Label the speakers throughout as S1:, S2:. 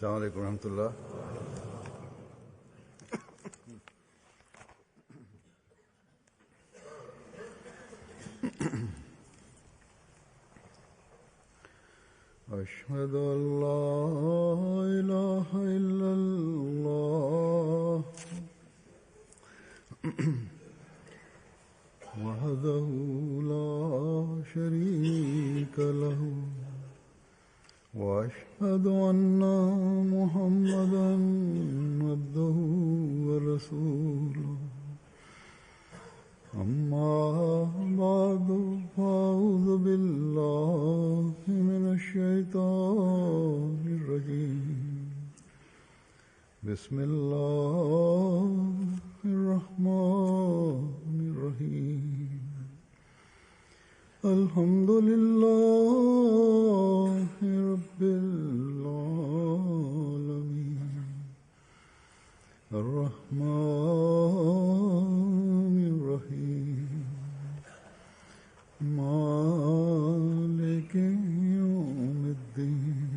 S1: अस्सलामु अलैकुम रहमतुल्लाह। अशहदु अल्ला इलाहा इल्लल्लाह वहदहु ला शरीका लहु वअशहदु अन्ना मुहम्मदन अब्दुहु व रसूलुहु अम्मा बअदु फअऊज़ु बिल्लाहि मिनश शैतानिर रजीम बिस्मिल्लाहिर रहमानिर रहीम अल्हम्दुलिल्लाहि रब्बिल आलमीन अर्रहमानिर रहीम मालिकि यौमिद्दीन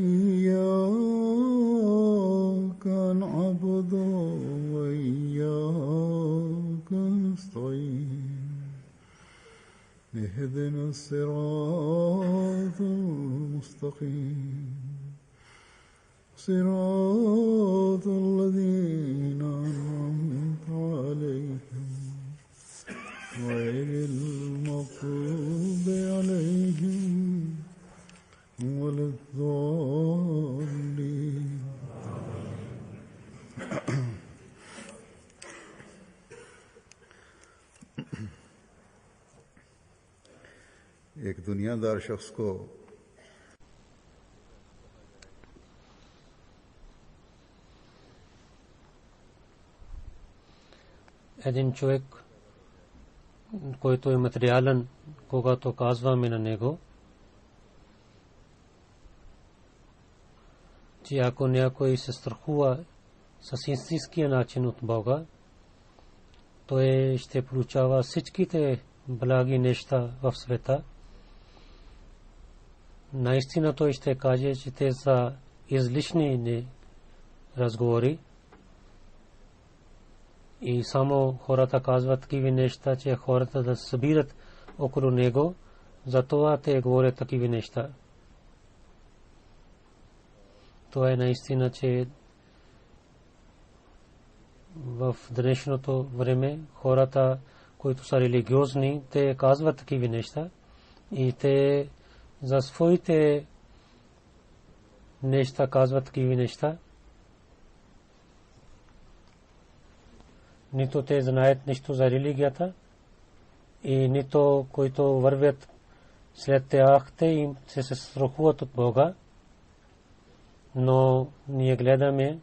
S1: इय्याका नअबुदु व इय्याका नस्तईन اهدنا الصراط المستقيم صراط الذين أنعمت عليهم غير المغضوب عليهم ولا الضالين एक दुनियादार शख्स को
S2: един човек, който е материален, когато казваме на него, че ако някой се страхува с истинския начин от Бога, той ще получава всичките благи неща в света. Наистина той ще каже, че те са излишни разговори и само хората казват такива неща, че хората да се събират около него, затова те говорят такива неща. Това е наистина, че в днешното време хората, които са религиозни, те казват такива неща и те за своите неща казват такива неща. Нито те знаят нищо за религията и нито които вървят след тях, те им се страхуват от Бога. Но ние гледаме,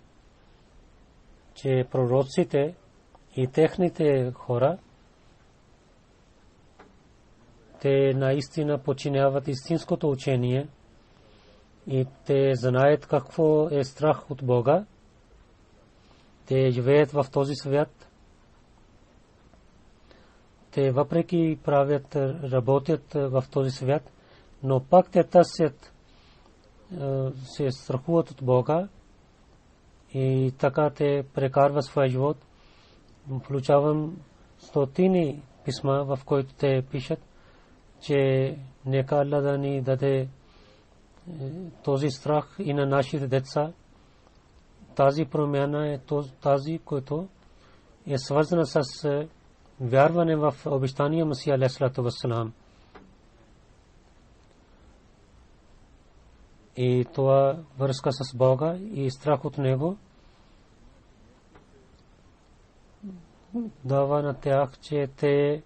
S2: че пророците и техните хора, те наистина подчиняват истинското учение и те знаят какво е страх от Бога. Те живеят в този свят. Те въпреки правят, работят в този свят, но пак те търсят, се страхуват от Бога и така те прекарват своя живот. Получавам стотини писма, в които те пишат, че нека Аллах да ни даде този страх и на нашите деца. Тази промяна е тази, която е свързана с вярване в обещания Масия алейхиссалату вассалам. И това връзка с Бога и страх от Него дава на тях, че те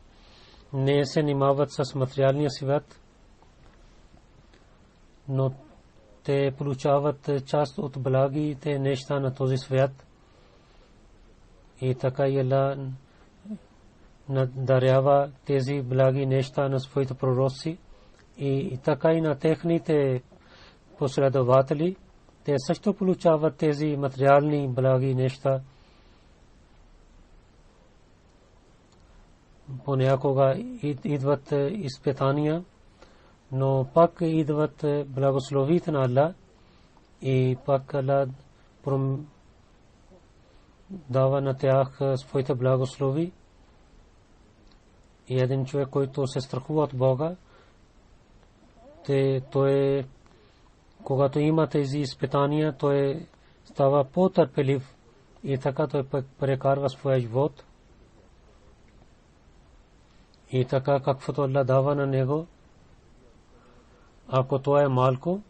S2: не се занимават с материалния свят, но те получават част от благите неща на този свят. И така Аллах дарява тези благи неща на своите пророци и така и на техните последователи. Те също получават тези материални благи неща. Понякога идват изпитания, но пак идват благословите на Аллах и пак Аллах дава на тях своите благослови. И един човек, който се страхува от Бога, той, когато има тези изпитания, той става по-търпелив и така той прекарва своя живот. И така, каквото Аллах дава на него, ако това е малко,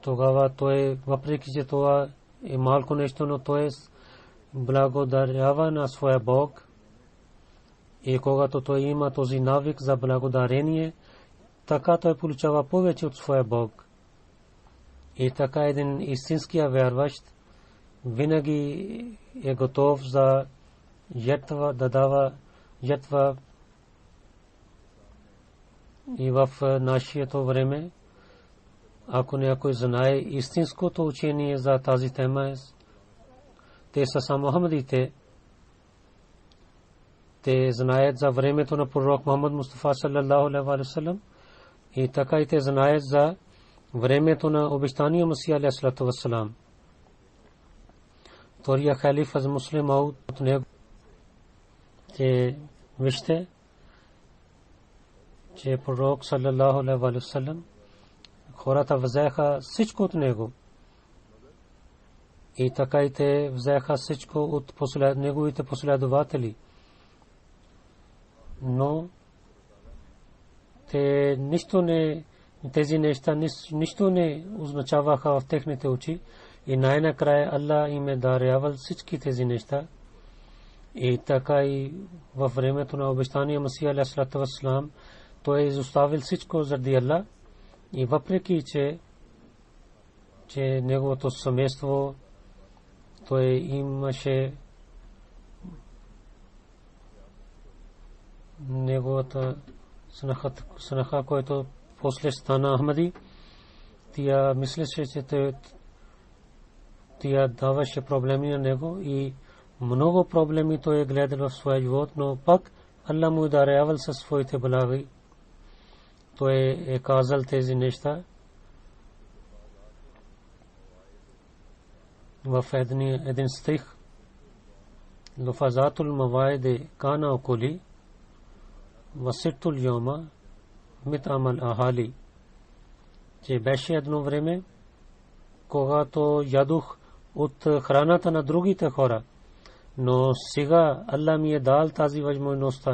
S2: тогава той, въпреки че това е малко нещо, но той благодарява на своя Бог. И когато той има този навик за благодарение, така той получава повече от своя Бог. И така един истинския вярващ винаги е готов за жертва, да дава жертва. И в нашето време, ако някой знае истинското учение за тази тема, те са само Мухаммадите. Те знаят за времето на пророк Мухаммад Мустафа саллаллаху алейхи ва саллям и така и те знаят за времето на обещания Масия алейхи салату ва салам. Втория халиф аз Муслим Мауд от него, че вижте, че пророк саллаллаху алейхи ва саллям хората взеха всичко от него. И така и те взеха всичко от неговите последователи. Но тези неща нищо не означаваха в техните очи. И най-накрая Аллах им е дарявал всички тези неща. И така и във времето на обещания Масия алейхи салату ва салам, той е изоставил всичко заради Аллах. И въпреки че неговото семейство, той имаше неговата снаха, който после стана Ахмади, тя мислеше, че тя даваше проблеми на него и много проблеми той е гледал в своя живот, но пак Аллах му дарявал със своите благи. Той е казал тези неща в един стих: Луфазатул мавайде кана окули васитул йома митамал ахали. Че беше едно време, когато ядох от храната на другите хора, но сега Аллах ми е дал тази възможност,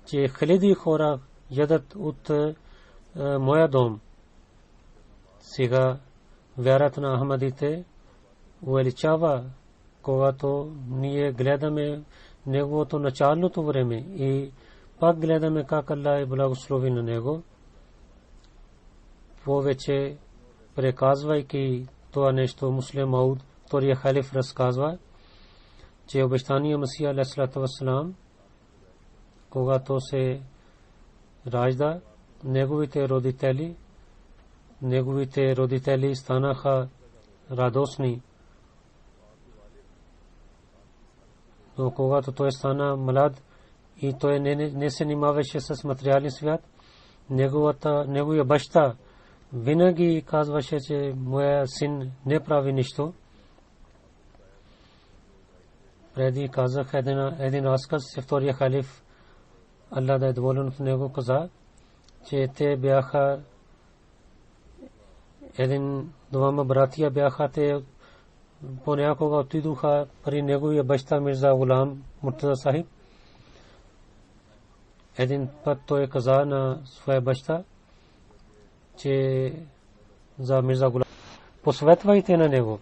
S2: че хиляди хора ядат от моя дом. Сега вярата на Ахмадите увеличава, когато ние гледаме неговото началното време и пак гледаме как Аллах е благослови на него. Повече преказвайки това нещо, Муслим Мауд, втория халиф, разказва, че обещания Масия алейхи салату ва салам, когато се ражда, неговите родители станаха радостни. Но когато той стана млад и той не се занимаваше с материален свят, неговия баща винаги казваше, че моя син не прави нищо. Преди казах един разказ, че втория халиф, Аллах да е доволен от него, каза, че те бяха двама братия бяха, те понякога отидоха при неговия баща Мирза Гулам Муртаза Сахиб. Един път той каза на своя баща, че за Мирза Гулам посветвайте на него.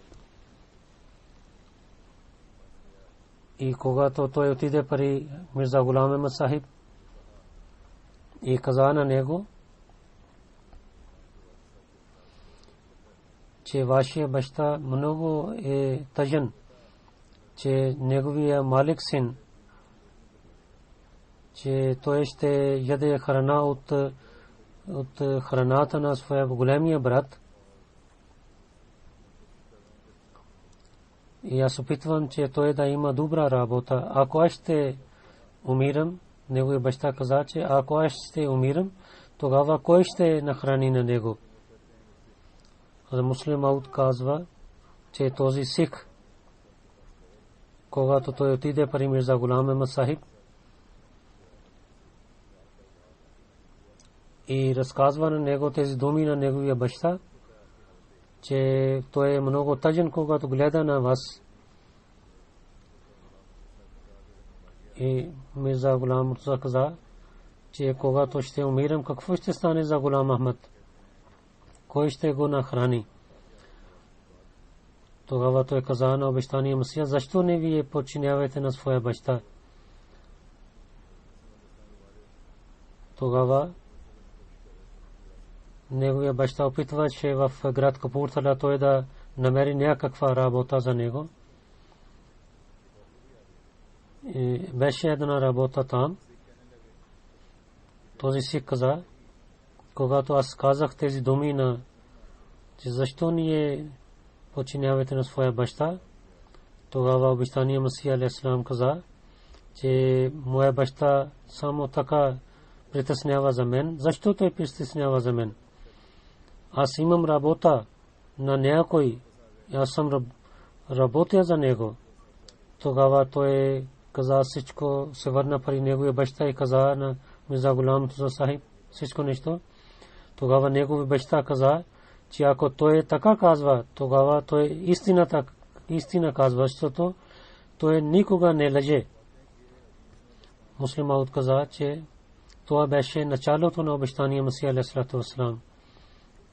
S2: И когато той отиде при Мирза Гулам Ахмад Сахиб и каза на него, че вашия баща много е тъжен, че неговия малик син, че той ще яде храна от храната на своя големия брат. И аз опитвам, че той да има добра работа. Ако аз ще умирам, неговия баща каза, че ако аз ще умирам, тогава кой ще нахрани на него? За Муслим Ауд казва, че този сих, когато той отиде при Мирза Гулам Ахмад Сахиб и разказва на него тези думи на неговия баща, че той е много тъжен, когато гледа на вас. И Мирза Гулам Ахмад каза, че когато ще умирам, какво ще стане за Гулам Ахмад? Кой ще го нахрани? Тогава той каза на обещания Масия, защо не вие подчинявате на своя баща? Тогава неговия баща опитваше в град Капуртhala той да намери някаква работа за него. И беше една работа там. Този си каза, когато аз казах тези думи на, че защо ние подчинявате на своя баща, тогава обещания Масия алейхи салам каза, че моя баща само така притеснява за мен. Защо той притеснява за мен? Аз имам работа на някой, аз съм работя за него. Тогава той каза всичко, се върна при неговия баща и каза на Мирза Гулам Ахмад Сахиб всичко нещо. Тогава неговия баща каза, че ако той така казва, тогава той истина казва, защото той никога не лъже. Муслим Ауд каза, че това беше началото на обещания Масия алейхи салату вассалам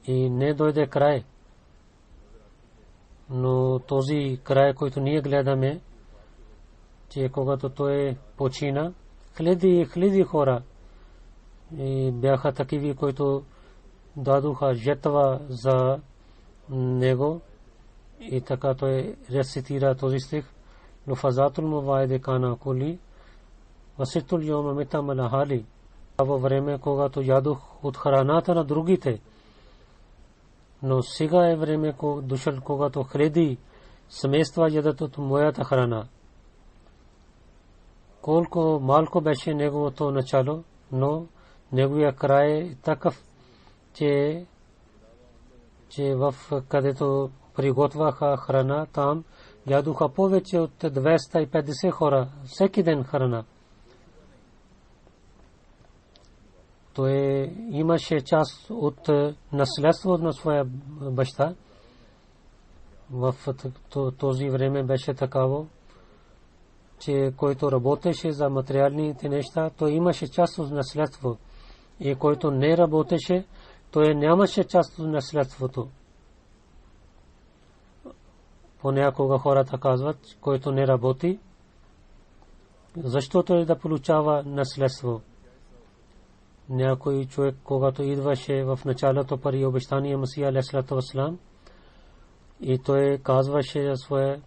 S2: и не дойде край. Но този край, който ние гледаме, че когато той почина, хиляди хора и бяха такива, които дадоха жертва за него, и така той рецитира този стих: Нуфазатул мувайде кана кули васитул йома митамала хали. Във време, когато ядох от храната на другите, но сега е време, дошъл, когато хиляди семейства ядат от моята храна. Колко малко беше неговото начало, но неговия край е такъв, че в където приготвяха храна, там ядоха повече от 250 хора всеки ден храна. Той имаше част от наследството на своя баща. В този време беше такава, че който работеше за материалните неща, той имаше част от наследство. И който не работеше, той нямаше част от наследството. Понякога хората казват, който не работи, защо той да получава наследство? Някой човек, когато идваше в началото при обещания Масия алейхи салату вассалам, и той казваше за своя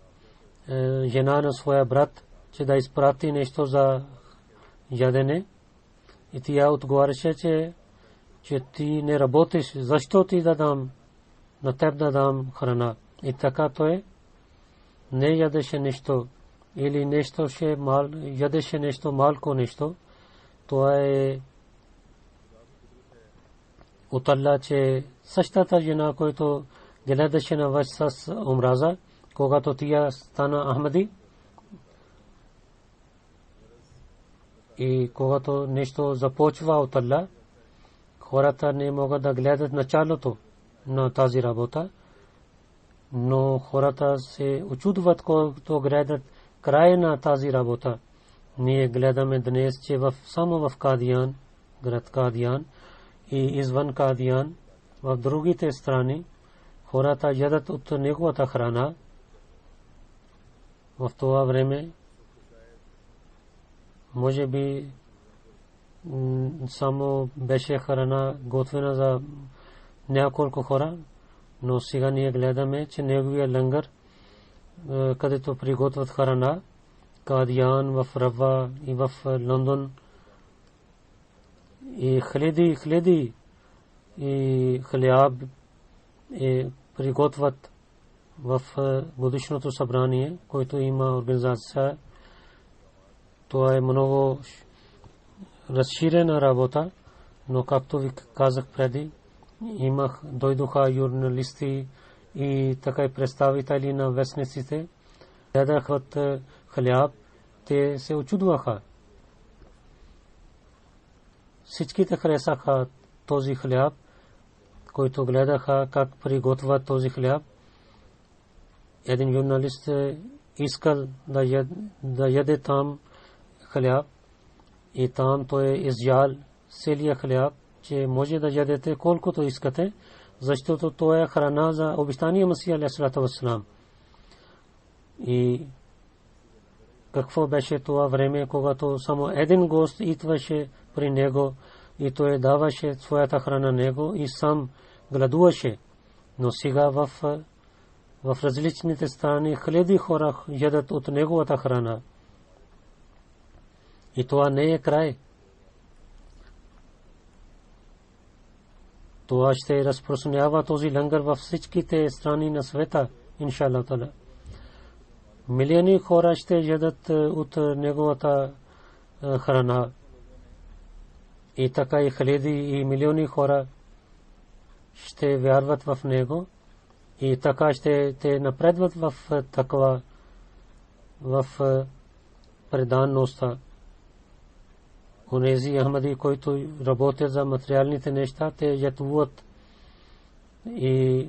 S2: жена на своя брат, че да изпрати нещо за ядене, и тя отговаряше, че ти не работиш, защо ти да дам на теб да дам храна? И така той не ядеше нещо или нещо ядеше нещо малко нещо. Това е от Аллах, че същата жена, която гледаше на вас с омраза, когато тя стана Ахмади, и когато нещо започва от Аллах, хората не могат да гледат началото на тази работа, но хората се очудват, когато гледат края на тази работа. Ние гледаме днес, че само в Кадиян, град Кадиян и извън Кадиян, в другите страни, хората ядат от неговата храна. В това време може би само беше храна готвена за няколко хора, но сега ние гледаме, че неговия лангър, където приготвят храна, Кадиян, в Рава и в Лондон, и хиляди и хляб приготвят в годишното събрание, който има организация. Това е много разширена работа, но както ви казах преди, дойдоха журналисти и така и представители на вестниците гледахат хляб, те се очудваха. Всичките харесаха този хляб, който гледаха как приготвят този хляб. Един журналист искал да яде там хляб и там той изял целия хляб, че може да ядете колкото искате, защото това е храна за обещания Масия алейхиссалату вассалам. И какво беше това време, когато само един гост идваше при него и той даваше своята храна него и сам гладуваше. Но сега в различните страни хиляди хора ядат от неговата храна. И това не е край. Това ще разпространява този лангър във всичките страни на света, иншаллах таала. Милиони хора ще ядат от неговата храна. И така и хиляди и милиони хора ще вярват в него. И така ще те напредват в такава, в преданността. Онези ахмади, които работят за материалните неща, те ятвуват. И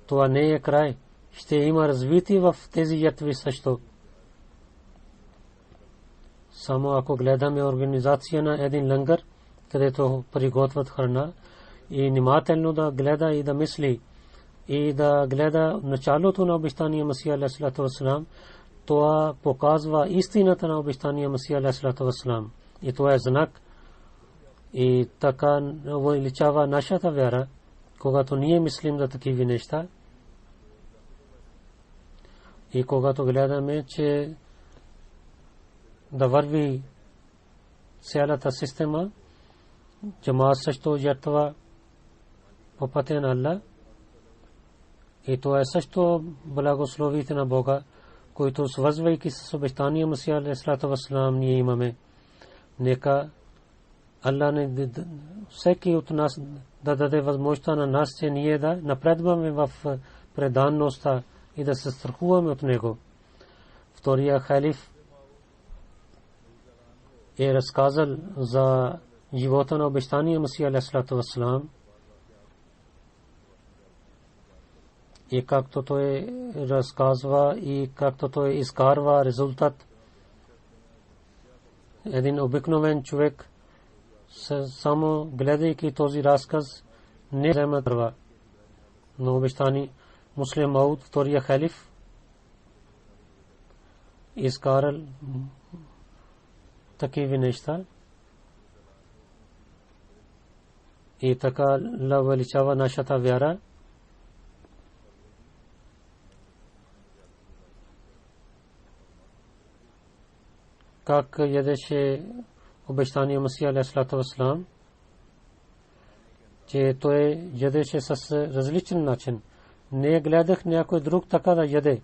S2: това не е край. Ще има развитие в тези ятви също. Само ако гледаме организация на един лангър, където приготвят храна, и внимателно да гледа и да мисли, и да гледа началото на обещания Масия алейхиссалату вассалам, това показва истината на обещания Масия алейхиссалату вассалам. И това е знак. И така увеличава нашата вяра, когато ние мислим за такива неща. И когато гледаме, че да върви цялата система, джамаат също жертва по пътя на Аллах. И това е също благословите на Бога, които свързвайки с обещания Масия алейхиссалату вассалам ние имаме. Нека Аллах не всеки от нас да даде възможността на нас, че ние да напредваме в преданността и да се страхуваме от него. Втория халиф е разказал за живота на обещания Масия алейхиссалату вассалам. И както той разказва и както той изкарва резултат, един обикновен човек само гледайки този разказ не взема това. Но обещани Муслим Мауд, втория халиф, изкарал такива неща и така увеличава нашата вяра. Как ядеше обещания Масия алейхиссалату вассалам, че той ядеше с различен начин. Не гледах някой друг така да яде.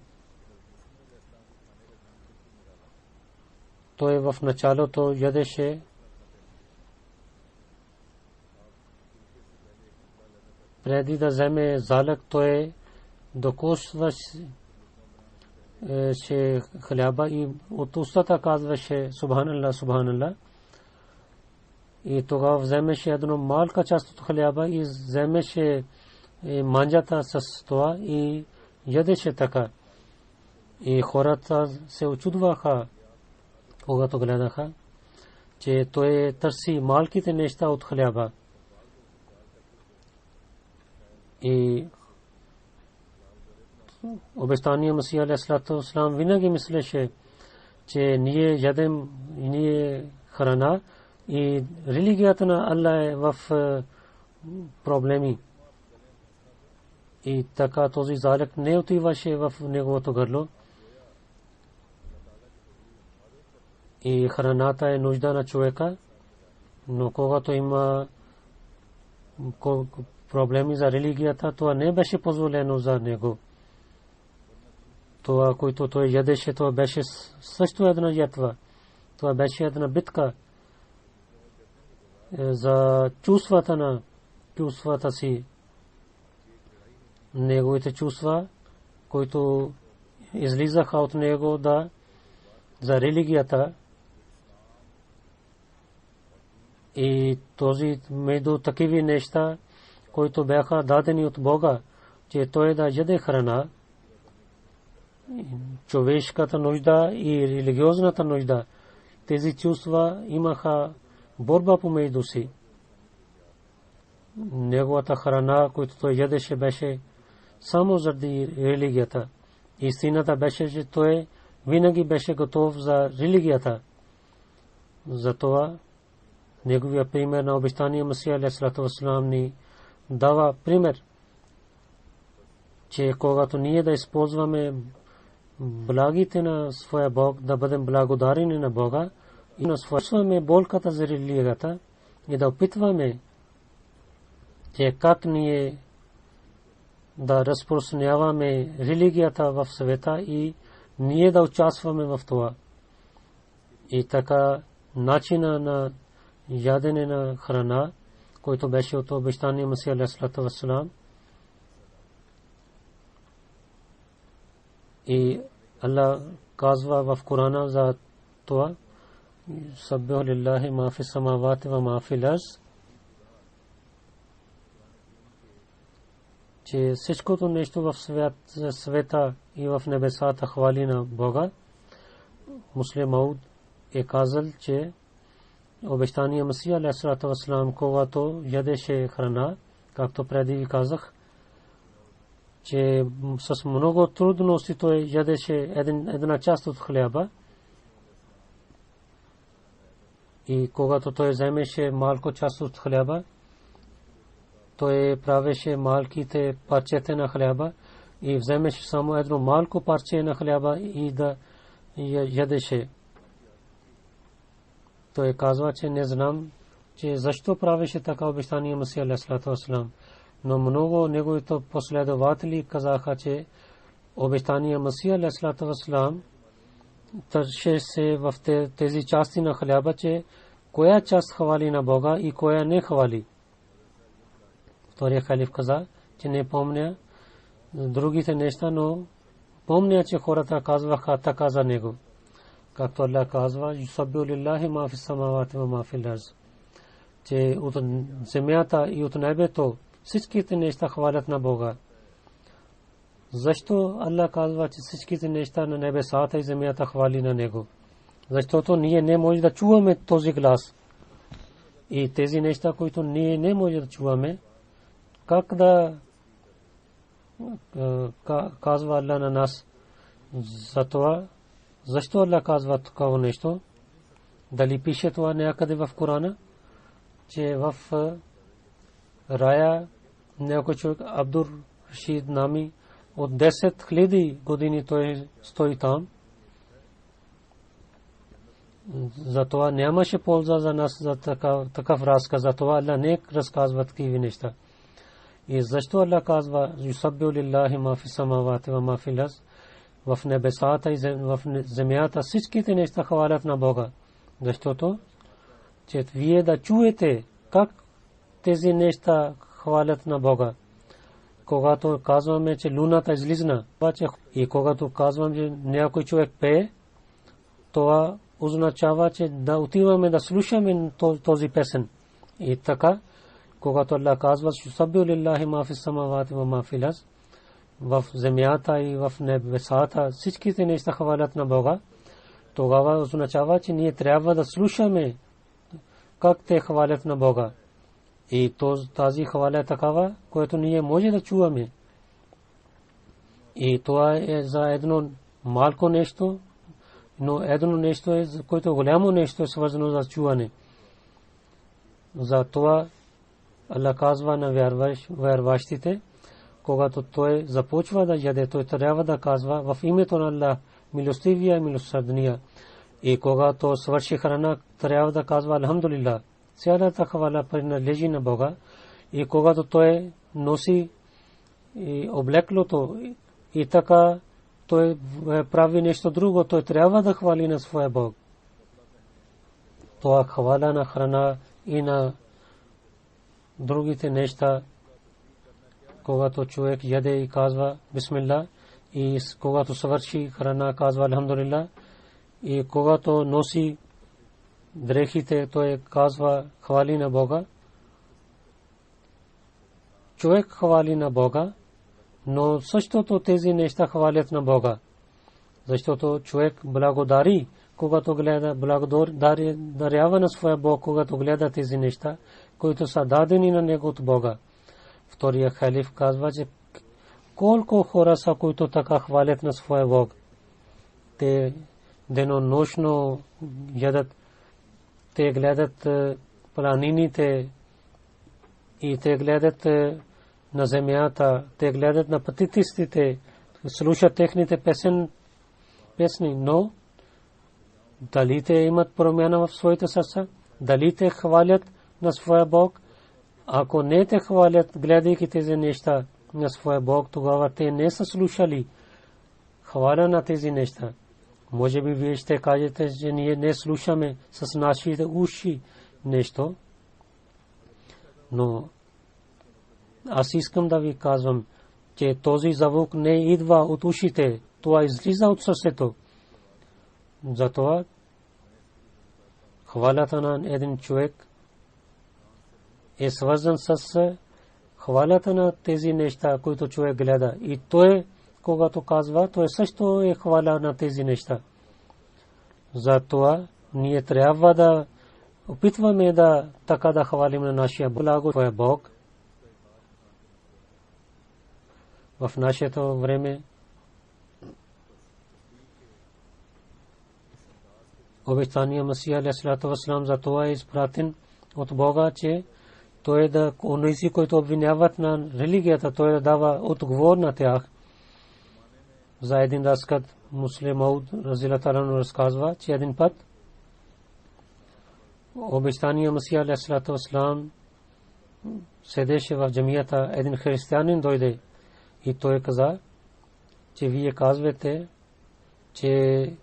S2: Той в началото ядеше преди да вземе залък, той докосваше хляба и от устата казваше Субханаллах, Субханаллах. И тогава вземеше едно малка част от хляба и вземеше манджата с това и ядеше така. И хората се очудваха, когато гледаха, че той търси малките неща от хляба. И обещания Масия алейхиссалату вассалам винаги мислеше, че ние ядем, ние храна и религията на Аллах е в проблеми. И така този залък не отиваше в неговото гърло. И храната е нужда на човека, но когато има проблеми за религията, това не беше позволено за него. Това, което той ядеше, това беше също една ятва. Това беше една битка за чувствата си. неговите чувства, които излизаха от него да за религията и този между такива неща, които бяха дадени от Бога, че той да яде храна, човешката нужда и религиозната нужда, тези чувства имаха борба помежду си. Неговата храна, която той ядеше, беше само заради религията. Истината беше, че той винаги беше готов за религията. Затова неговия пример на обещания Масия алейхиссалату вассалам ни дава пример, че когато ние да използваме благите на своя Бог, да бъдем благодарни на Бога и да свършваме болката за религията и да опитваме, че как ние да разпространяваме религията в света и ние да участваме в това. И така начина на ядене на храна, който беше от обещания Масия алейхиссалату вассалам, и Allah казва в Корана за това: Саббиху лиллахи ма фис самавати ва ма фил арз, че всичкото нещо в света и в небесата хвали на Бога. Муслим Мауд е казал, че обещания Масия алейхиссалату вассалам, когато ядеше храна, както преди ви казах, че с много трудности той ядеше една част от хляба, и когато той вземеше малко част от хляба, той правеше малките парчета на хляба и вземеше само едно малко парче на хляба и да ядеше. Той казва, че не знам, че защо правеше така обещания Масия алейхиссалату вассалам, но много неговите последователи казаха, че обещания Масия алейхиссалату вассалам търсеше се в тези части на хляба, че коя част хвали на Бога и коя не хвали. Втория халиф каза, че не помня другите неща, но помня, че хората казваха така за него. Както Аллах казва: Юсаббиху лиллахи ма фис самавати ва ма фил арз, че от земята и от небето всичките неща хвалят на Бога. Защо Аллах казва, че всичките неща на небесата и земята хвали на него? Защото ние не можем да чуваме този глас. И тези неща, които ние не можем да чуваме, как да казва Аллах на нас? Затова, защо Аллах казва такова нещо? Дали пише това някъде в Корана, че в рая някой човек, Абдур Рашид Нами, от 10 000 години той стои там. Затова нямаше полза за нас за такъв разказ. Затова Аллах не разказва такива неща. И защо Аллах казва: Юсаббиху лиллахи ма фис самавати ва ма фил арз, в небесата и в земята всичките неща хвалят на Бога? Защото че вие да чуете как тези неща хвалят на Бога. Когато казваме, че луната излизна, и когато казваме, че някой човек пее, това означава, че да отиваме да слушаме този песен. И така, когато Аллах казва: Юсаббиху лиллахи ма фис самавати ва ма фил арз, в земята и в небесата всичките неща хвалят на Бога, тогава означава, че ние трябва да слушаме как те хвалят на Бога. И тази хваля е такава, което ние може да чуваме. И това е за едно малко нещо, но едно нещо е, което голямо нещо е свързано за чуване. За това Аллах казва на вярващите, когато той започва да яде, той трябва да казва: в името на Аллах, милостивия и милосърдния. И когато свърши храна, трябва да казва: Алхамдулилlah, цялата хвала принадлежи на Бога. И когато той носи облеклото и така той прави нещо друго, той трябва да хвали на своя Бог. Това хвала на храна и на другите неща, когато човек яде и казва бисмилlah, и когато свърши храна казва алхамдулилlah, и когато носи дрехите той казва хвали на Бога. Човек хвали на Бога, но същото тези неща хвалят на Бога, защото човек благодари, когато гледа, благодарява на своя Бог, когато гледа тези неща, които са дадени на него от Бога. Втория халиф казва, че колко хора са, които така хвалят на своя Бог. Те денонощно ядат, те гледат планините и те гледат на земята, те гледат на пътитистите, слушат техните песни, но дали те имат промяна в своите сърца, дали те хвалят на своя Бог? Ако не те хвалят, гледайки тези неща на своя Бог, тогава те не са слушали хваля на тези неща. Може би вие ще кажете, че ние не слушаме с нашите уши нещо, но аз искам да ви казвам, че този звук не идва от ушите, това излиза от сърцето. Затова хвалята на един човек е свързан с хвалята на тези неща, които човек гледа. И той, когато казва, той също е хваля на тези неща. Затова ние трябва да опитваме да така да хвалим на нашия благо, твоя Бог. В нашето време обещания Масия алейхиссалату вассалам за това е изпратен от Бога, че той да онези, които обвиняват на религията, той да дава отговор на тях. За един разказ Муслим Мауд разилата рано разказва, че един път обещания Масия алейхиссалату вассалам седеше в джамията, един християнин дойде и той каза, че вие казвате, че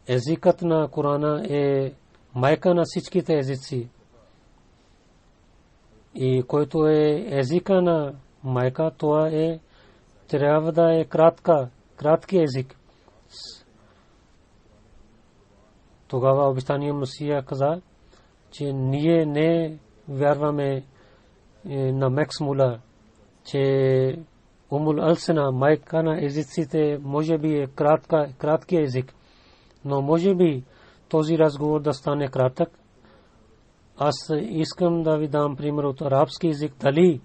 S2: езикът на Корана е майка на всичките езици. И който е езика на майка, това е трябва да е кратки език. Тогава обещания Масия каза, че ние не вярваме на Максмула, че Умул Алсена, майка на езиците, може би е кратки език. Но може би този разговор да стане кратък. Аз искам да ви дам пример от арабски език. Дали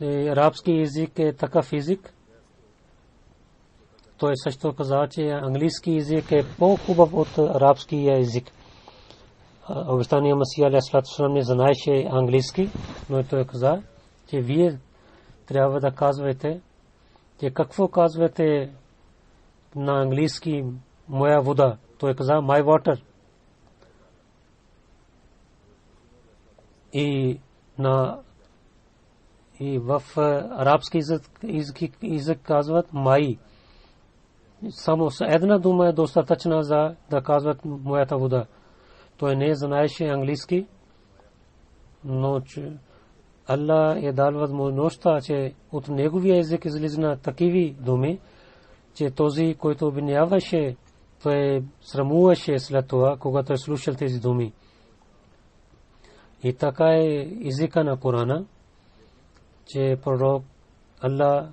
S2: арабски език е такъв език? Той също каза, че английски език е по-хубав от арабския език. Обещания Масия алейхиссалату вассалам не знаеше английски, но той каза, че вие трябва да казвате, че какво казвате на английски моя вода. Той каза my water. И в арабски език казват май. Само една дума е достатъчна за да казват моята вода. Той не знаеше английски, но Allah е дал възможността, че от неговия език излизна такива думи, че този, който обвиняваше, той срамуваше след това, когато е слушал тези думи. И така е езика на Корана, че пророк Allah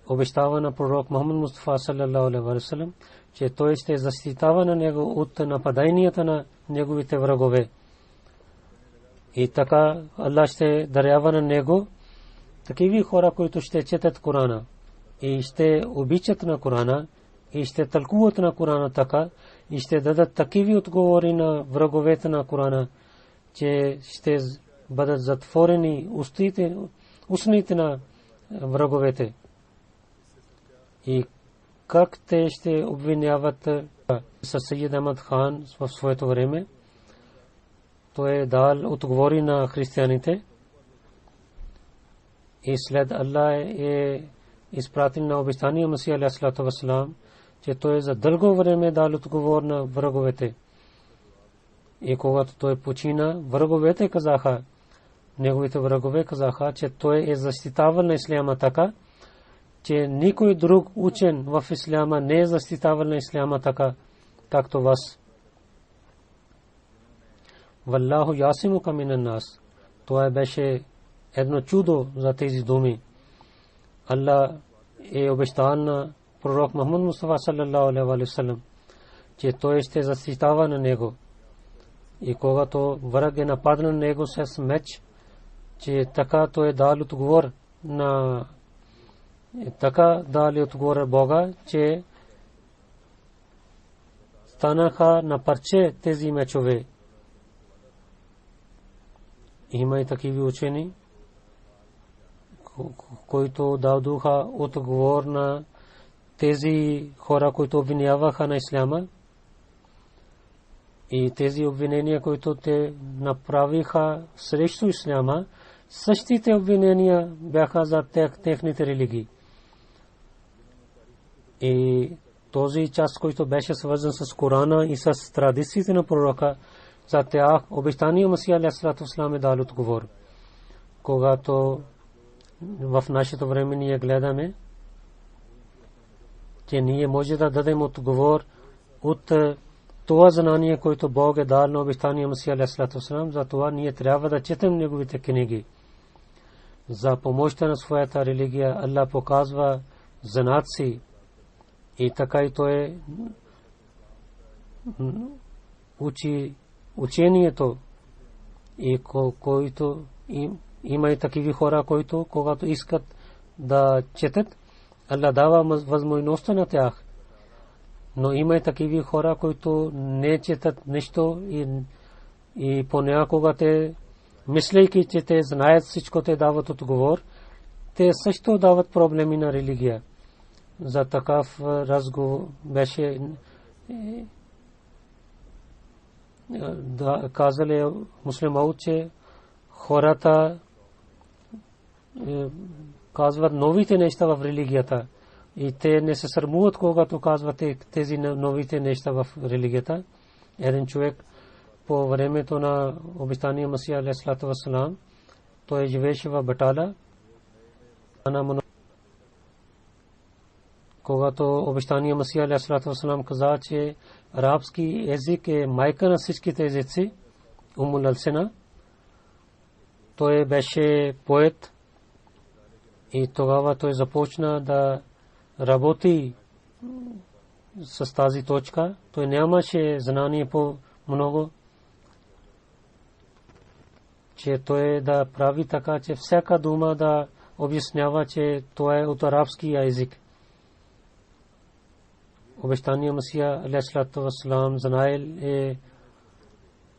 S2: обещава на пророк Мухаммад Мустафа саллаллаху алейхи ва саллям, че той ще защитава на него от нападанията на неговите врагове. И така Allah ще дарява на него такива хора, които ще четат Корана и ще обичат на Корана и ще тълкуват на Корана така и ще дадат такива отговори на враговете на Корана, че ще бъдат затворени устните на враговете. И как те ще обвиняват със Сайид Ахмад Хан в своето време, той е дал отговори на християните и след Allah е изпратил на обещания Масия алейхиссалату вассалам, че той за дълго време дал отговор на враговете. И когато той почина, враговете казаха, неговите врагове казаха, че той е защитавал на исляма така, че никой друг учен в исляма не е защитавал на исляма така, както вас. Валлаху ясимука минан нас. Това беше едно чудо за тези думи. Аллах е обещал на пророк Мухаммад Мустафа саллаллаху алейхи ва саллям, че той ще защитава на него. И когато враг е нападнал на него с меч, че така той дал отговор на така дали отговор Бога, че станаха на парче тези мечове. Има и такива учени, които дадоха отговор на тези хора, които обвиняваха на исляма. И тези обвинения, които те направиха срещу исляма, същите обвинения бяха за техните религии. И този част, който беше свързан с Корана и с традициите на пророка, за тях обещания Масия алейхиссалату вассалам е дал отговор. Когато в нашето време ние гледаме, че ние може да дадем отговор от това знание, което Бог е дал на обещания Масия алейхиссалату вассалам, за това ние трябва да четем неговите книги. За помощта на своята религия Аллах показва знаци и така и той учи учението, и който има и такива хора, които когато искат да четат, Аллах дава възможността на тях. Но има и такива хора, които не четат нищо и понякога те, мислейки, че те знаят всичко, те дават отговор, те също дават проблеми на религия. За такъв разговор беше да казали муслимът, че хората казват новите неща в религията и те не се срамуват, когато казват тези новите неща в религията. Един човек по времето на обещания Масия алейхиссалату вассалам, той живееше в Батала. Когато обещания Масия алейхиссалату вассалам каза, че арабски език е майка на всичките езици, Умул Алсина, той беше поет и тогава той започна да работи с тази точка. Той нямаше знание по много, че той да прави така, че всяка дума да обяснява, че това е от арабски език. Обещания Масия алейхиссалату вассалам знаел е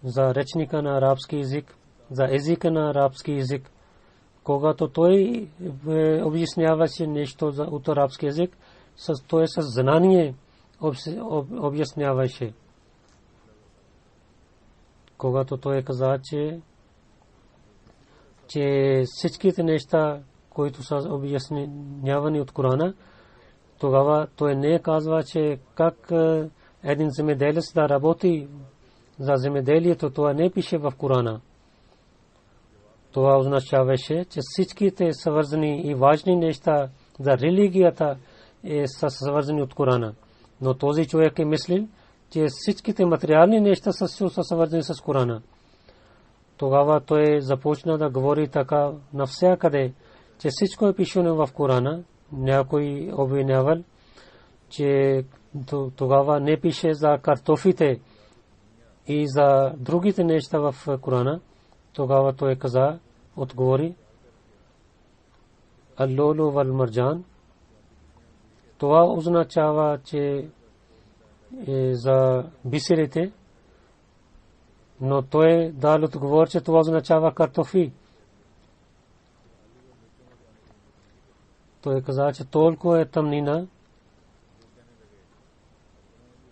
S2: за речника на арабски език, за езика на арабски език. Когато той обясняваше нещо от арабски език, той с знание обясняваше. Когато той каза, че всичките неща, които са обяснявани от Корана, тогава той не казва, че как един земеделец да работи за земеделието, това не пише в Корана. Това означаваше, че всичките свързани и важни неща за религията са свързани от Корана. Но този човек е мислил, че всичките материални неща са свързани с Корана. Тогава той започна да говори така навсякъде, че всичко е пишено в Корана. Някой обвинявал, че тогава не пише за картофите и за другите неща в Корана. Тогава той каза, отговори, Аллолу вал марджан. Това означава, че за бисерите, но той дал отговор, че това означава картофи. Той каза, че толкова е тъмнина,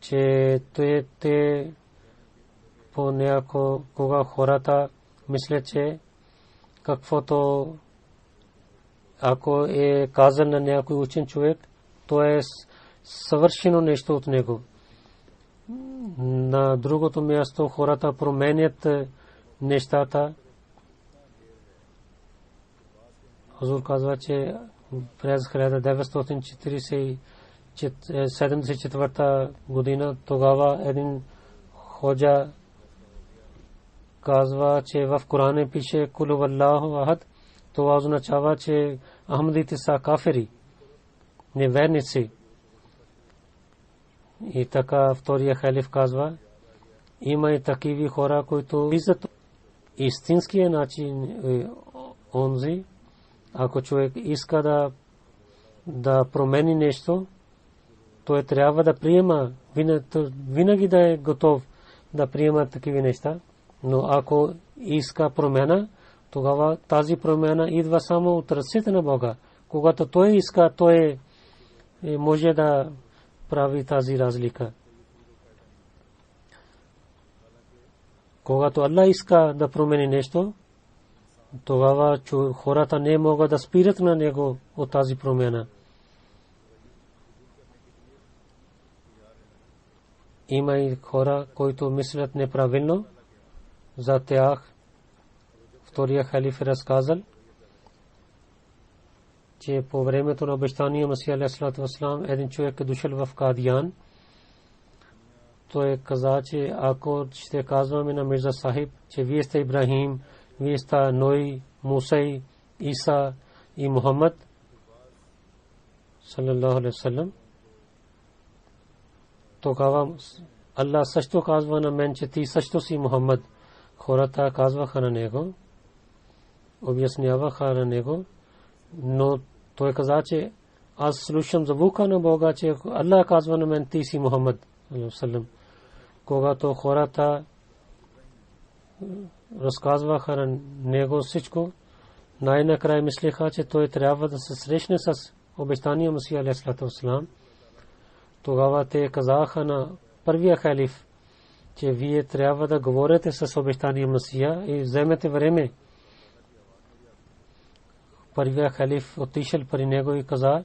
S2: че те понякога хората мислят, че каквото ако е казан на някой учен човек, то е съвършено нещо от него. На другото място хората променят нещата Хузур казва, че през 1974 година тогава един ходжа казва, че в Корана пише Кулу валлаху ахад. Това означава, че ахмадите са кафири, неверници. И така втория халиф казва, има и такива хора, които виждат истинския начин онзи. Ако човек иска да промени нещо, той трябва да приема, винаги да е готов да приема такива неща. Но ако иска промяна, тогава тази промяна идва само от ръцете на Бога. Когато той иска, той може да прави тази разлика. Когато Аллах иска да промени нещо, тогава хората не могат да спират на него от тази промяна. Има и хора, които мислят неправилно. За тях втория халиф разказал, че по времето на обещания Масия алейхи вассалам един човек е дошъл в Кадиян. Той каза, че ако ще казваме на Мирза Сахиб, че вие сте Ибрахим, вие сте Ной, Муса, Иса и Мухаммад саллаллаху алейхи вассалам, тогава Аллах също казва на мен, че ти също си Мухаммад. Хората казваха на него, обясняваха на него, но той каза, че аз слушам звука на Бога, че Аллах казва на мен, ти си Мухаммад. Когато хората разказваха на него всичко, най-накрая мислеха, че той трябва да се срещне с обещания Масия алейхи вассалам. Тогава те казаха на първия халиф, че вие трябва да говорите с обещания Масия и вземете време. Първия халиф отишъл при него и каза,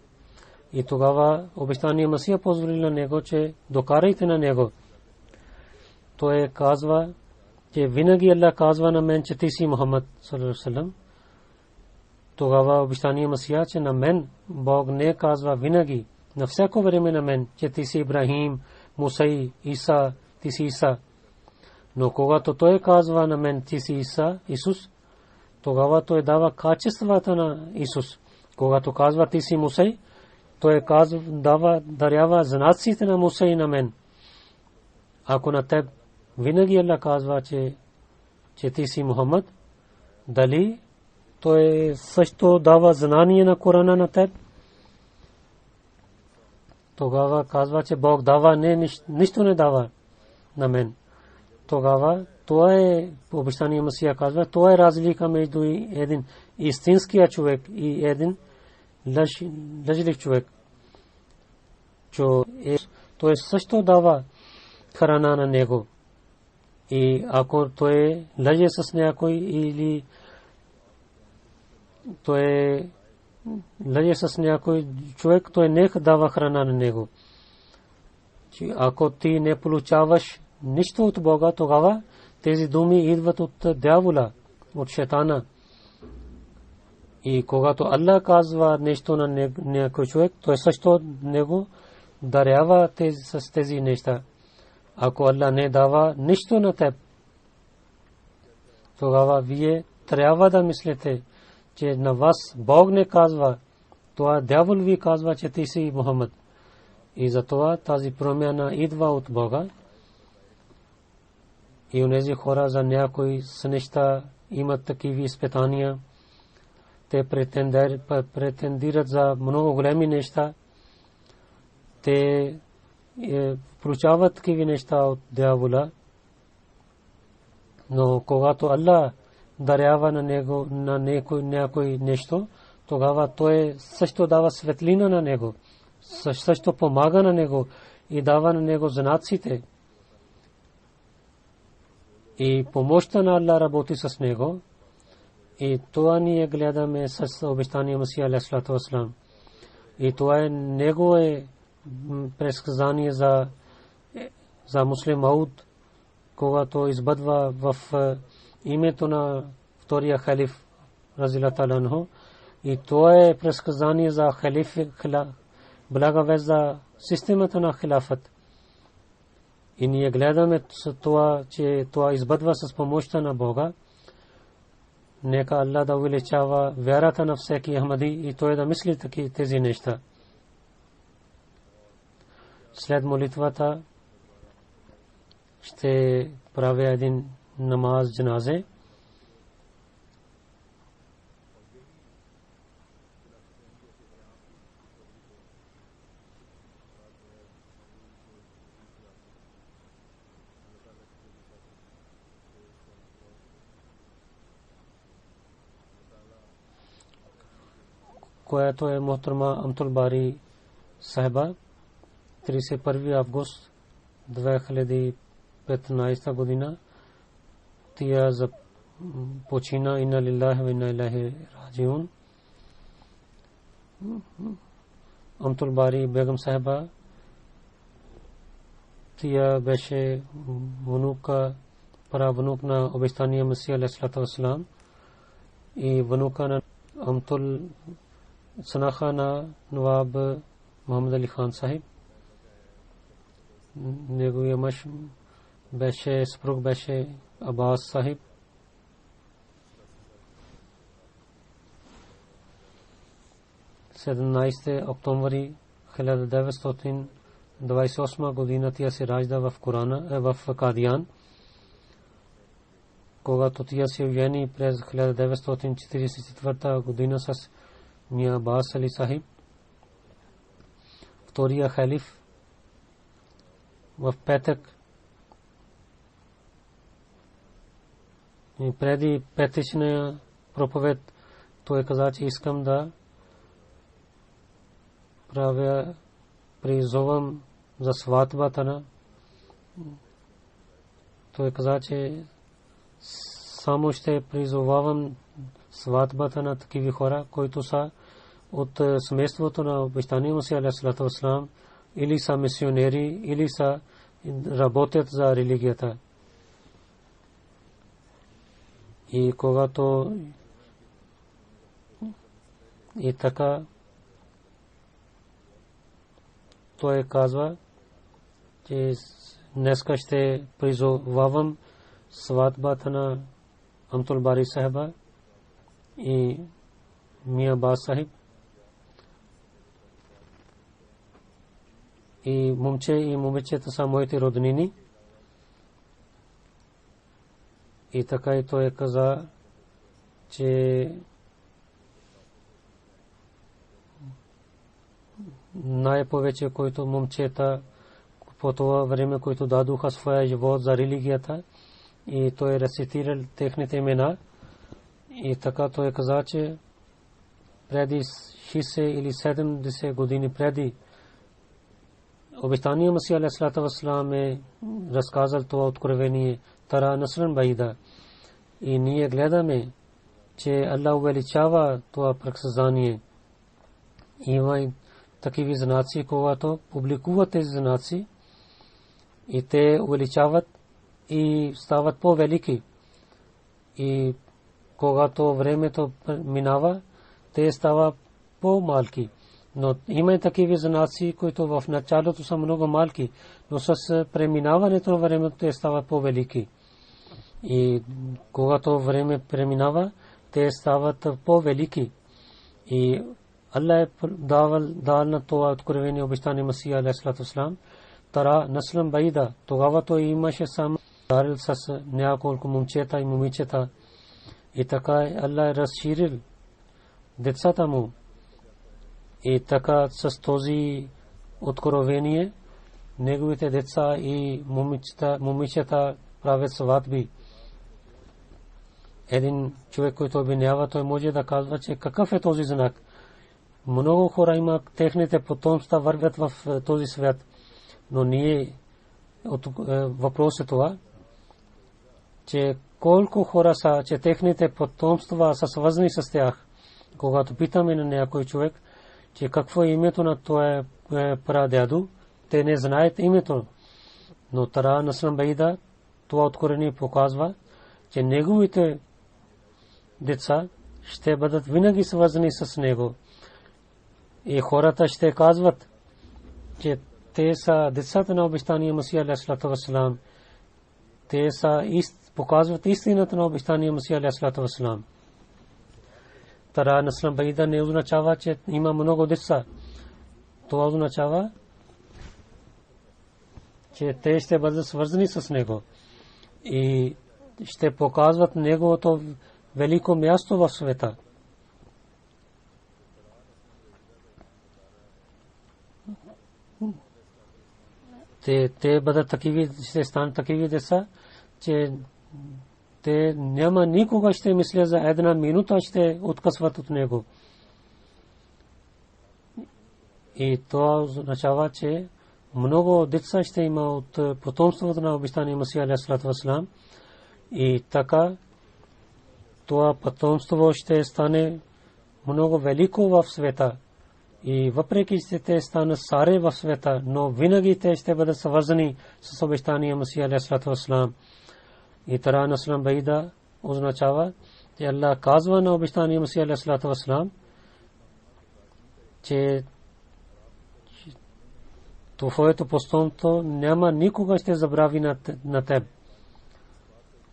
S2: и тогава обещания Масия позволи на него, че докарайте на него. Той казва, че винаги Аллах казва на мен, че ти си Мухаммад саллаллаху алейхи вассалам. Тогава обещания Масия, че на мен Бог не казва винаги, на всяко време на мен, че ти си Ибрахим, Муса, Иса, ти си Иса. Но когато той казва на мен, ти си Иса, Исус, тогава той дава качествата на Исус. Когато казва ти си Муса, той дарява знаците на Муса и на мен. Ако на теб винаги Аллах казва, че ти си Мухаммад, дали той също дава знание на Корана на теб? Тогава казва, че Бог дава, нищо не дава на мен. Тогава това е обещания Масия казва, това е разлика между един истинския човек и един лъжлив човек. Той също дава храна на него. И ако той лъже с някой или той лъже с някой човек, той не дава храна на него. Ако ти не получаваш нищо от Бога, тогава тези думи идват от дявола, от шайтана. И когато Аллах казва нещо на някой човек, той също него дарява с тези неща. Ако Аллах не дава нищо на теб, тогава вие трябва да мислите, че на вас Бог не казва, това дявол ви казва, че ти си Мухаммад. И затова тази промяна идва от Бога. И онези хора за някои неща имат такива изпитания. Те претендират за много големи неща. Те получават такива неща от дявола. Но когато Аллах дарява на него на някой нещо, тогава той също дава светлина на него, също помага на него и дава на него знаците. И помощта на Аллах работи с него. И това ние гледаме с обещания Масия алейхи вассалам. И това е негово предсказание за муслим Мауд, когато избъдва в името на втория халиф разилата анху. И то е предсказание за благовест за системата на хилафът. И ние гледаме това, че това избъдва с помощта на Бога. Нека Аллах да увеличава вярата на всеки Ахмади и той да мисли тези неща. След молитвата ще правя един намаз джаназе. Което е Мохтарма Амтул Бари Сахиба 31 август 2015 година. Тя почина. Инна лиллахи ва инна илайхи раджиун. Амтул Бари Бегам Сахиба, тя беше правнук на обещания Месия алейхиссалату вассалам и внука на Амтул Санаха на Наваб Мухаммад Али Хан Сахиб. Неговия мъж беше съпруг беше Аббас Сахиб. (17 октомври 1928 година тя се ражда в Кадиян. Когато тя се ожени през 1944 година с Мия Аббас Али Сахиб, втория халиф, в петък и преди петъчния проповед той каза, че искам да правя призовам за сватбата на. Той каза, че само ще призовавам сватбата на такива хора, които са от семейството на обещания Месия алейхиссалату вассалам, или са мисионери, или са работят за религията. И когато и така той казва, че днеска ще призовавам сватбата на Амтул Бари Сахиба и Мия Аббас Сахиб. И момче и момичета са моите роднини. И така и той каза, че най-повече, който момчета по това време, които дадоха своя живот за религията, и той рецитирал техните имена. И така той каза, че преди 60 или 70 години преди обещания Месия алейхиссалату вассалам е разказал това откровение Тара Насран Баида. И ние гледаме, че Аллах увеличава това предсказание. Има и такива знаци, когато публикуват тези знаци и те увеличават и стават по-велики. И когато времето минава, те стават по-малки. Но има и такива знаци, които в началото са много малки, но с преминаването на времето те стават по-велики. И когато време преминава, те стават по-велики. И Аллах е дал на това откровение обещание Месия алейхиссалату вассалам Тара Наслан Баида. Тогава той имаше сам дарил с няколко момчета и момичета. И така Аллах е разширил децата му. И така с този откровение неговите деца и момичета правят сватби. Един човек, който обвинява, той може да казва, че какъв е този знак. Много хора има, техните потомства вървят в този свят. Но ние въпрос е това, че колко хора са, че техните потомства са свързани с тях. Когато питаме на някой човек, че какво е името на това прадядо, те не знаят името. Но Тара Наслан Баида това откровение показва, че неговите деца ще бъдат винаги свързани с него. И хората ще казват, че те са децата на обещания Масия алейхиссалату вассалам. Те са показват истината на обещания Масия алейхиссалату вассалам. Тара наслам Баида не означава, че има много деца. Това означава, че те ще бъдат свързани с него и ще показват неговото велико място в света. Те бъдат такива, ще станат такива деца, че те няма никога ще мисля за една минута ще откъсват от него. И това означава, че много деца ще има от потомството на обещания Масия алейхиссалату вассалам. И така това потомство ще стане много велико в света. И въпреки че те станат саре в света, но винаги те ще бъдат свързани с обещания Масия алейхиссалату вассалам. И тара наслам Баида означава, че Аллах казва на обещания Масия алейхиссалату вассалам, че твоето потомство няма никога ще забрави на теб.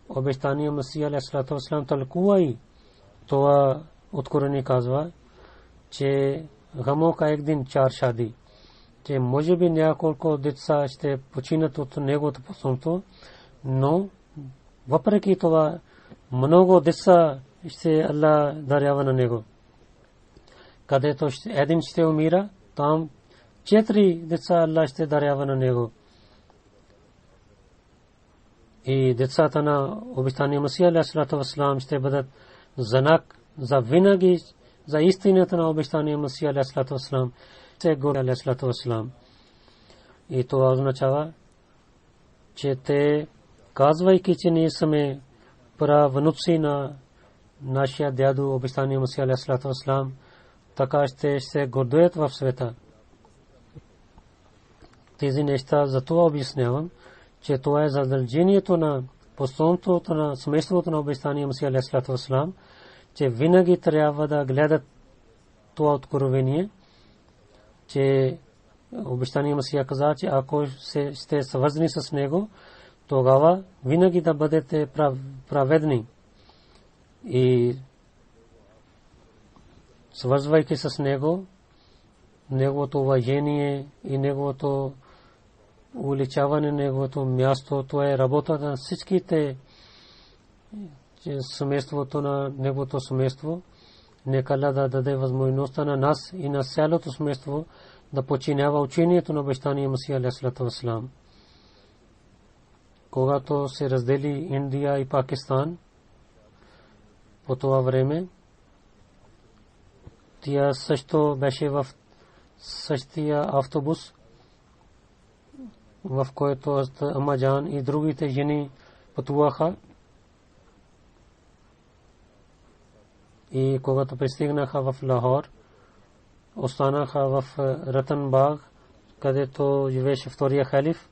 S2: Обещания Масия алейхиссалату вассалам тълкува и това откровение казва, че гамоं का एक दिन चार शादी, че може би няколко деца ще починат от неговото потомство, но въпреки това много деца ще Аллах дарява на него. Където един ще умира, там 4 деца Аллах ще дарява на него. И децата на обещания Масия алейхиссалату вассалам ще бъдат знак за винаги за истината на обещания Масия алейхиссалату вассалам, се горе алейхиссалату вассалам. И това означава, че те, казвайки, че ние сме правнуци на нашия дядо обещания Масия алейхиссалату вассалам, така ще се гордеят в света. Тези неща за това обяснявам, че това е задължението на потомството на семейството на обещания Масия алейхиссалату вассалам, че винаги трябва да гледат това откровение, че обещания Масия каза, че ако сте свързани с него, тогава винаги да бъдете праведни. И свързвайки с него, неговото уважение и неговото увеличаване, неговото място, това е работата на всичките семейството на неговото семейство. Нека Аллах да даде възможността на нас и на цялото семейство да подчинява учението на обещания Масия алейхиссалату вассалам. Когато се раздели Индия и Пакистан, по това време тя също беше в същия автобус, в който Ама Джан и другите жени пътуваха. И когато пристигнаха в Лахор, останаха в Ратан Баг, където живееше втория халиф.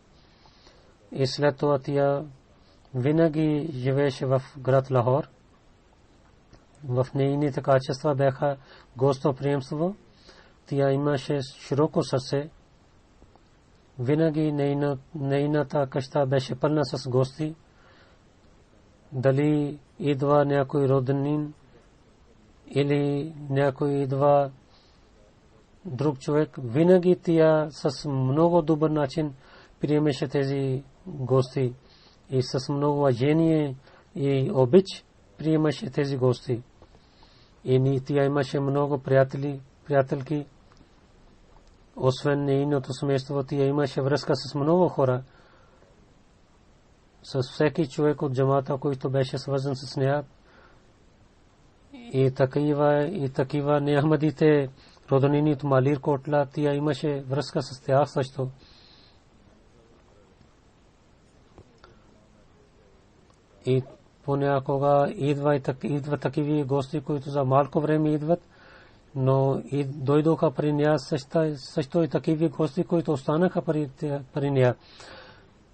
S2: И след това тя винаги живееше в град Лахор. В нейните качества бяха гостоприемство. Тя имаше широко сърце. Винаги нейната къща беше пълна с гости. Дали идва някой роднин или някой идва друг човек, винаги тя с много добър начин приемеше тези гости и с много уважение и обич приемаше тези гости. И тя имаше много приятелки. Освен нейното семейство, тя имаше връзка с много хора. С всеки човек от джамата, който беше свързан с нея. И такива неахмадите роднини от Малир Котла, тя имаше връзка с тях също. И понякога идват такива гости, които за малко време идват, но и дойдоха при нея също и такива гости, които останаха при нея.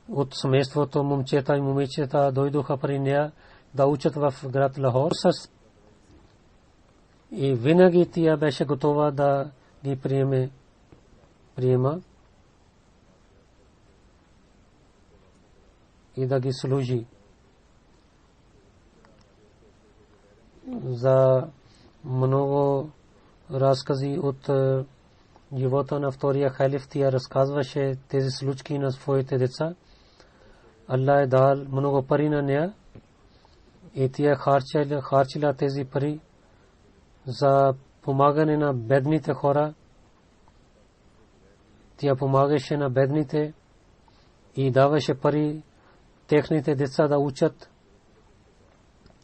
S2: От семейството момчета и момичета дойдоха при нея да учат в град Лахор. И винаги тя беше готова да ги приема и да ги служи. За много разкази от живота на втория халиф тя разказваше тези случки на своите деца. Allah е дал много пари на нея и тя харчила тези пари за помагане на бедните хора. Тя помагаше на бедните и даваше пари техните деца да учат.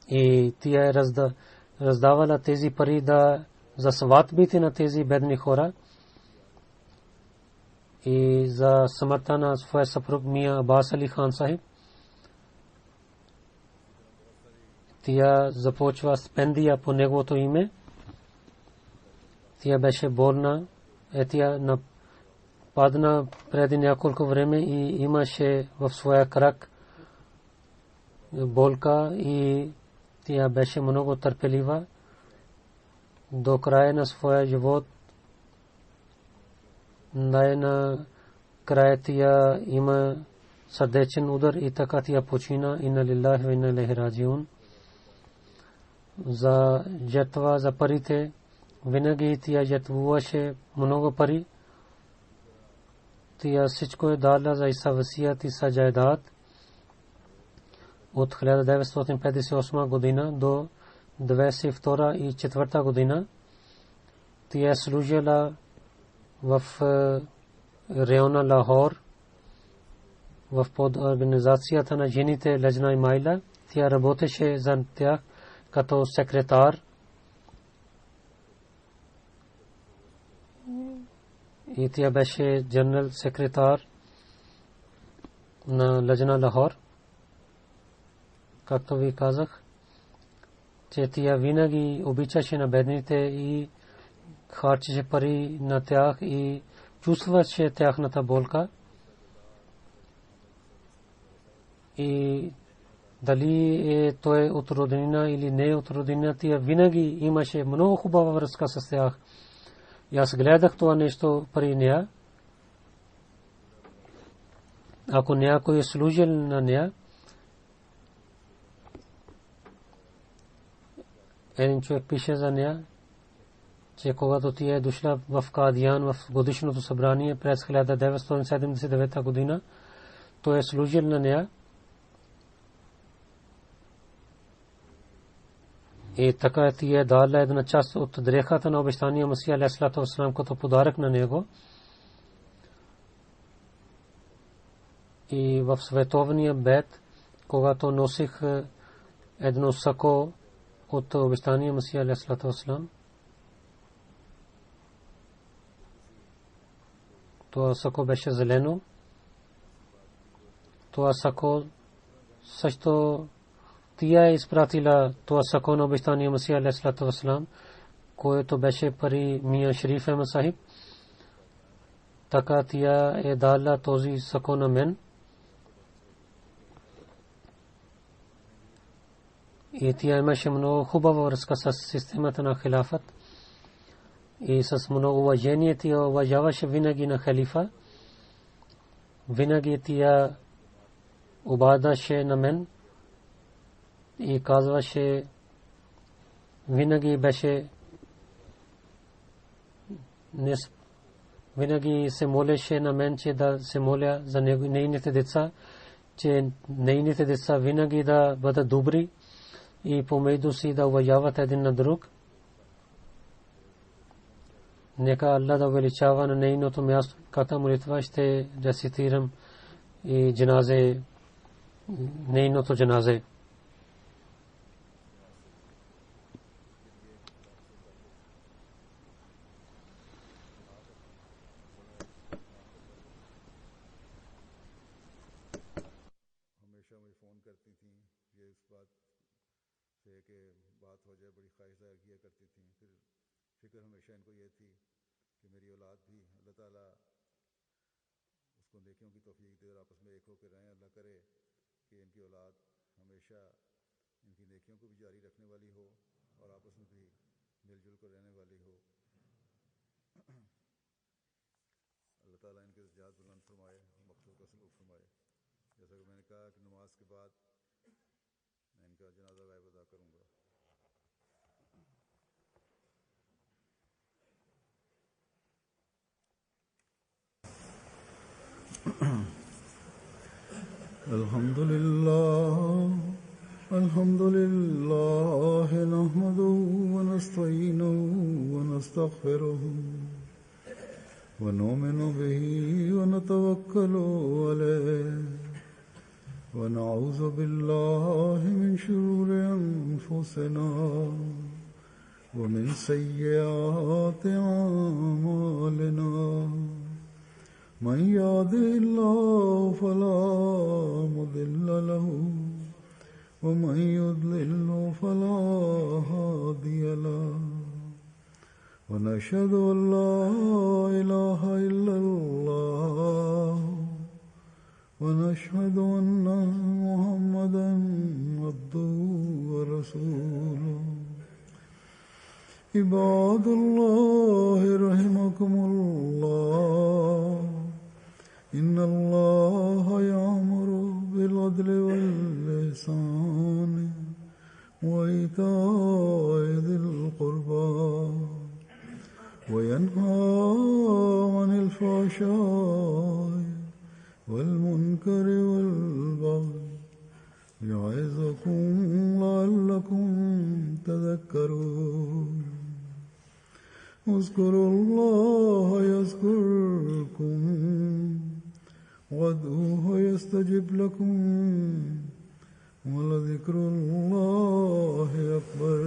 S2: И тя раздавала тези пари за сватбите на тези бедни хора и за смъртта на своя съпруг Мия Аббас Али Хан Сахиб. Тя започва стипендия по неговото име. Тя беше болна. Тя нападна преди няколко време и имаше в своя крак болка и тя беше много търпелива до края на своя живот. Най-накрая тя има сърдечен удар и така тя почина. Инна лиллахи ва инна илайхи раджиун. За жертва за парите винаги тя жертвуваше много пари. Тя всичко е дала за Иса васият и саджайдат. От 1958 година до 2002 и 2004 година тя е служила в района Лахор в под организацията на жените Лajna и Майла. Тя работеше за тях като секретар и тя беше генерал секретар на Lajna Lahore. Както ви казах, че тя винаги обичаше на бедните и харчеше пари на тях и чувстваше тяхната болка. И дали той от роднина или не от роднина, тя винаги имаше много хубава връзка с тях. И аз гледах това нещо при нея. Ако някой е служил на нея, един човек пише за нея, че когато тя е дошла в Кадиян в годишното събрание през 1979 година, той е служил на нея. И така тя е дала една част от дрехата на обещания Масия алейхиссалату вассалам като подарък на него. И в световния бед, когато носих едно сако от обещания Масия алейхиссалату вассалам, това сако беше зелено. Това сако също тя е изпратила това сако на обещания Масия алейхиссалату вассалам, което беше пари Мия Шериф Ахмед Сахиб. Така тя е дала този сако на мен. И тя имаше много хубава връзка с системата на хилафът и с много уважение тя уважаваше винаги на халифа. Винаги тя обадаше на мен и казваше, винаги беше, винаги се молеше на мен, че да се моля за нейните деца, че нейните деца винаги да бъдат добри и помежду си да уважават един на друг. Нека Аллах да увеличава на нейното място. Както молитва ще рецитирам и джаназе, нейното джаназе.
S1: मिलजुल कर रहने वाली हो। अल्लाह ताला इनके दर्जात बुलंद फरमाए, मकसद का सलूक फरमाए। जैसा कि मैंने कहा कि नमाज के बाद मैं इनका जनाजा गायब अदा करूँगा। अल्हम्दुलिल्लाह नहमदुहु व नस्तईनुहु व नस्तगफिरुहु व नुमिनु बिही व नतवक्कलु अलैहि व नऊज़ु बिल्लाहि मिन शुरूरि अनफुसिना व मिन सय्यिआति अअमालिना। मन यहदिहिल्लाहु फला मुदिल्ल लहु व मन युद्लिल्हु फला हादिय लहु व नशहदु अन ला इलाहा इल्लल्लाह व नशहदु अन्ना मुहम्मदन अब्दुहु व रसूलुहु। इबादुल्लाहि रहिमकुमुल्लाह इन्नल्लाहा यअमुरु बिल अदलि वल इहसानि व ईताइ ज़िल क़ुर्बा व यन्हा अनिल फ़हशाइ वल मुनकरि वल बग़य यइज़ुकुम लअल्लकुम तज़क्करून। उज़्कुरुल्लाह यज़्कुरुकुम वद्ऊहु यस्तजिब लकुम व लज़िक्रुल्लाहि अकबर।